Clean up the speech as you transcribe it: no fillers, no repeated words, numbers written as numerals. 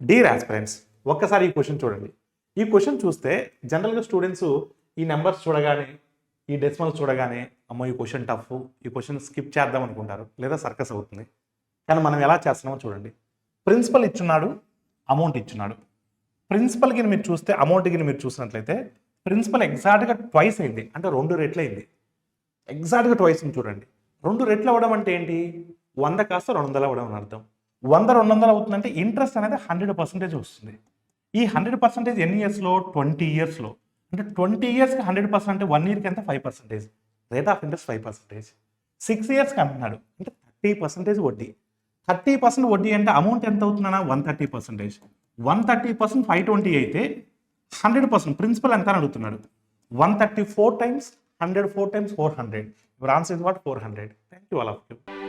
Dear aspirants, ఒక్కసారి ఈ question చూడండి. ఈ క్వశ్చన్ చూస్తే జనరల్గా స్టూడెంట్స్ ఈ నెంబర్స్ చూడగానే, ఈ డెసిమల్స్ చూడగానే అమ్మో ఈ క్వశ్చన్ టఫ్, ఈ క్వశ్చన్ స్కిప్ చేద్దాం అనుకుంటారు, లేదా సర్కస్ అవుతుంది. కానీ మనం ఎలా చేస్తున్నామో చూడండి. Principal ఇచ్చున్నాడు, amount ఇచ్చున్నాడు. ప్రిన్సిపల్కి మీరు చూస్తే, అమౌంట్కి మీరు చూసినట్లయితే ప్రిన్సిపల్ ఎగ్జాక్ట్గా ట్వైస్ అయింది, అంటే 2 రెట్లు అయింది. ఎగ్జాక్ట్గా ట్వైస్ చూడండి. 2 రెట్లు అవ్వడం అంటే ఏంటి? 100 కాస్త 200 అవ్వడం అని అర్థం. 100 200 అవుతుందంటే ఇంట్రెస్ట్ అనేది 100% వస్తుంది. ఈ 100% ఎన్ని ఇయర్స్లో? 20 ఇయర్స్లో. అంటే 20 ఇయర్స్కి 100% అంటే 1 ఇయర్కి ఎంత? 5%. Rate of interest 5%. 6 ఇయర్స్కి అంటున్నాడు అంటే 30% వడ్డీ. 30% వడ్డీ అంటే అమౌంట్ ఎంత అవుతుందన్నా? 130%. 130% 520 అయితే 100% ప్రిన్సిపల్ ఎంత అని అడుగుతున్నాడు? 134 times 100, 4 times 400. Your answer is what? 400. Thank you all of you.